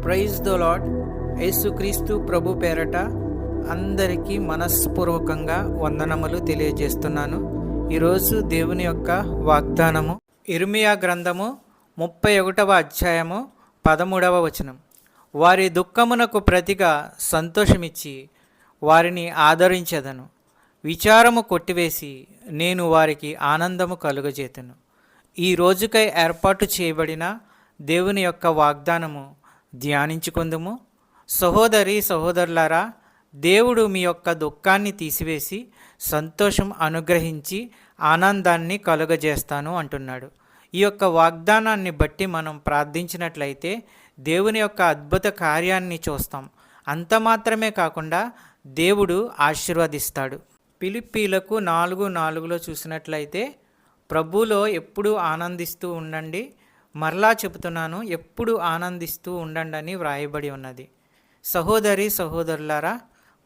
Praise the lord. యేసుక్రీస్తు ప్రభు పేరట అందరికీ మనస్పూర్వకంగా వందనములు తెలియజేస్తున్నాను. ఈరోజు దేవుని యొక్క వాగ్దానము ఇర్మియా గ్రంథము 31వ అధ్యాయము 13వ వచనం. వారి దుఃఖమునకు ప్రతిగా సంతోషమిచ్చి వారిని ఆదరించెదను, విచారము కొట్టివేసి నేను వారికి ఆనందము కలుగజేతును. ఈ రోజుకై ఏర్పాటు చేయబడిన దేవుని యొక్క వాగ్దానము ధ్యానించుకుందుము. సహోదరి సహోదరులారా, దేవుడు మీ యొక్క దుఃఖాన్ని తీసివేసి సంతోషం అనుగ్రహించి ఆనందాన్ని కలుగజేస్తాను అంటున్నాడు. ఈ యొక్క వాగ్దానాన్ని బట్టి మనం ప్రార్థించినట్లయితే దేవుని యొక్క అద్భుత కార్యాన్ని చూస్తాం. అంత మాత్రమే కాకుండా దేవుడు ఆశీర్వదిస్తాడు. ఫిలిప్పీలకు 4:4 చూసినట్లయితే, ప్రభువులో ఎప్పుడూ ఆనందిస్తూ ఉండండి, మరలా చెబుతున్నాను ఎప్పుడు ఆనందిస్తూ ఉండండి అని వ్రాయబడి ఉన్నది. సహోదరి సహోదరులారా,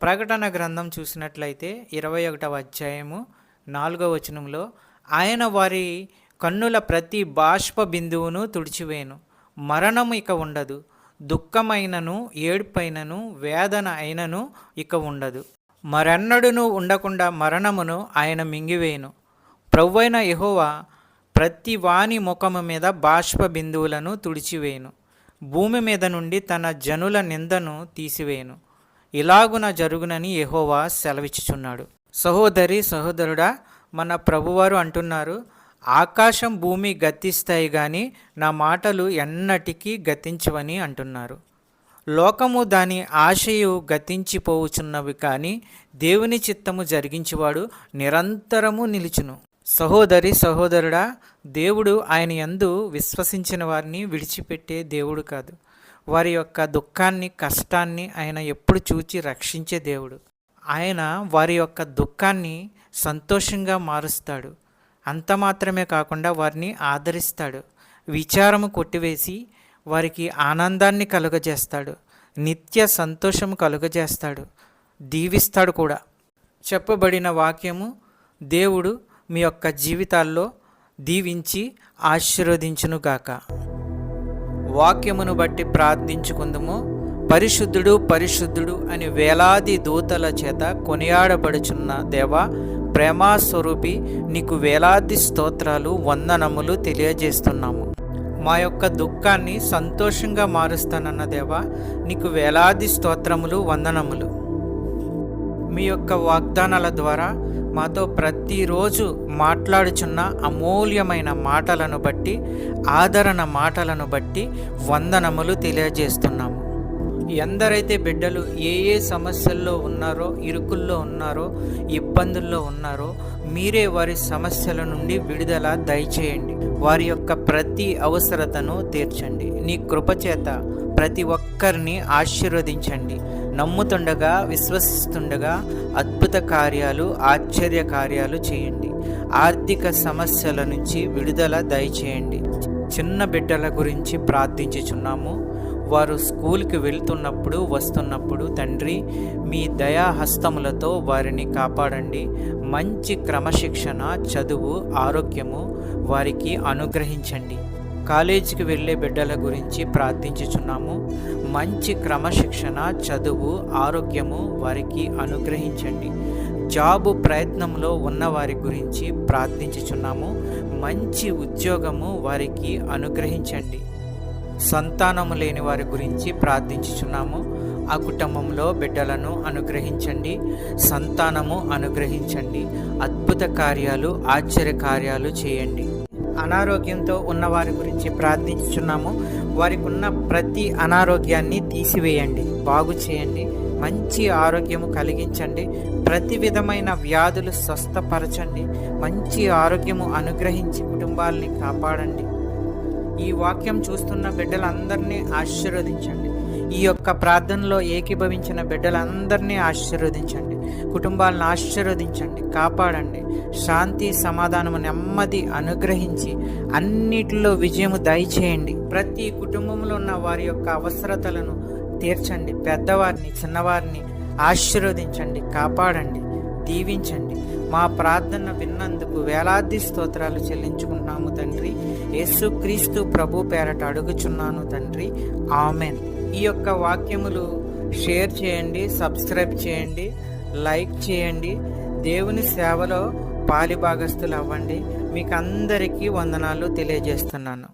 ప్రకటన గ్రంథం చూసినట్లయితే 21వ అధ్యాయము 4వ వచనంలో, ఆయన వారి కన్నుల ప్రతి బాష్ప బిందువును తుడిచివేను, మరణము ఇక ఉండదు, దుఃఖమైనను ఏడుపైనను వేదన అయినను ఇక ఉండదు, మరెన్నడూను ఉండకుండా మరణమును ఆయన మింగివేయును. ప్రభువైన యెహోవా ప్రతి వాని ముఖము మీద బాష్ప బిందువులను తుడిచివేయును, భూమి మీద నుండి తన జనుల నిందను తీసివేయును. ఇలాగున జరుగునని యెహోవా సెలవిచ్చుచున్నాడు. సహోదరి సహోదరుడా, మన ప్రభువారు అంటున్నారు, ఆకాశం భూమి గతిస్తాయి కానీ నా మాటలు ఎన్నటికీ గతించవని అంటున్నారు. లోకము దాని ఆశయు గతించిపోవుచున్నవి కానీ దేవుని చిత్తము జరిగించేవాడు నిరంతరము నిలుచును. సహోదరి సహోదరుడా, దేవుడు ఆయన యందు విశ్వసించిన వారిని విడిచిపెట్టే దేవుడు కాదు. వారి యొక్క దుఃఖాన్ని కష్టాన్ని ఆయన ఎప్పుడు చూచి రక్షించే దేవుడు. ఆయన వారి యొక్క దుఃఖాన్ని సంతోషంగా మారుస్తాడు. అంత మాత్రమే కాకుండా వారిని ఆదరిస్తాడు, విచారము కొట్టివేసి వారికి ఆనందాన్ని కలుగజేస్తాడు, నిత్య సంతోషము కలుగజేస్తాడు, దీవిస్తాడు కూడా. చెప్పబడిన వాక్యము దేవుడు మీ యొక్క జీవితాల్లో దీవించి ఆశీర్వదించునుగాక. వాక్యమును బట్టి ప్రార్థించుకుందుము. పరిశుద్ధుడు పరిశుద్ధుడు అని వేలాది దూతల చేత కొనియాడబడుచున్న దేవా, ప్రేమాస్వరూపి, నీకు వేలాది స్తోత్రాలు వందనములు తెలియజేస్తున్నాము. మా యొక్క దుఃఖాన్ని సంతోషంగా మారుస్తానన్న దేవా, నీకు వేలాది స్తోత్రములు వందనములు. మీ యొక్క వాగ్దానాల ద్వారా మాతో ప్రతిరోజు మాట్లాడుచున్న అమూల్యమైన మాటలను బట్టి, ఆదరణ మాటలను బట్టి వందనములు తెలియజేస్తున్నాము. ఎందరైతే బిడ్డలు ఏ సమస్యల్లో ఉన్నారో, ఇరుకుల్లో ఉన్నారో, ఇబ్బందుల్లో ఉన్నారో, మీరే వారి సమస్యల నుండి విడుదల దయచేయండి. వారి యొక్క ప్రతి అవసరతను తీర్చండి. నీ కృపచేత ప్రతి ఒక్కరిని ఆశీర్వదించండి. నమ్ముతుండగా, విశ్వసిస్తుండగా అద్భుత కార్యాలు, ఆశ్చర్య కార్యాలు చేయండి. ఆర్థిక సమస్యల నుంచి విడుదల దయచేయండి. చిన్న బిడ్డల గురించి ప్రార్థించుచున్నాము. వారు స్కూల్కి వెళ్తున్నప్పుడు, వస్తున్నప్పుడు తండ్రి మీ దయాహస్తములతో వారిని కాపాడండి. మంచి క్రమశిక్షణ, చదువు, ఆరోగ్యము వారికి అనుగ్రహించండి. కాలేజీకి వెళ్ళే బిడ్డల గురించి ప్రార్థించుచున్నాము. మంచి క్రమశిక్షణ, చదువు, ఆరోగ్యము వారికి అనుగ్రహించండి. జాబు ప్రయత్నంలో ఉన్న వారి గురించి ప్రార్థించుచున్నాము. మంచి ఉద్యోగము వారికి అనుగ్రహించండి. సంతానము లేని వారి గురించి ప్రార్థించుచున్నాము. ఆ కుటుంబంలో బిడ్డలను అనుగ్రహించండి, సంతానము అనుగ్రహించండి. అద్భుత కార్యాలు, ఆశ్చర్య కార్యాలు చేయండి. అనారోగ్యంతో ఉన్న వారి గురించి ప్రార్థించుచున్నాము. వారికి ఉన్న ప్రతి అనారోగ్యాన్ని తీసివేయండి, బాగు చేయండి, మంచి ఆరోగ్యము కలిగించండి. ప్రతి విధమైన వ్యాధులు స్వస్థపరచండి. మంచి ఆరోగ్యము అనుగ్రహించి కుటుంబాలని కాపాడండి. ఈ వాక్యం చూస్తున్న బిడ్డలందరినీ ఆశీర్వదించండి. ఈ యొక్క ప్రార్థనలో ఏకీభవించిన బిడ్డలందరినీ ఆశీర్వదించండి. కుటుంబాలను ఆశీర్వదించండి, కాపాడండి. శాంతి, సమాధానము, నెమ్మది అనుగ్రహించి అన్నిటిలో విజయము దయచేయండి. ప్రతి కుటుంబంలో ఉన్న వారి యొక్క అవసరతలను తీర్చండి. పెద్దవారిని, చిన్నవారిని ఆశీర్వదించండి, కాపాడండి, దీవించండి. మా ప్రార్థన విన్నందుకు వేలాది స్తోత్రాలు చెల్లించుకుంటున్నాము తండ్రి. యేసుక్రీస్తు ప్రభు పేరట అడుగుచున్నాను తండ్రి. ఆమెన్. ఈ యొక్క వాక్యములు షేర్ చేయండి, సబ్స్క్రైబ్ చేయండి, లైక్ చేయండి. దేవుని సేవలో పాలిభాగస్తులు అవ్వండి. మీకు అందరికీ వందనాలు తెలియజేస్తున్నాను.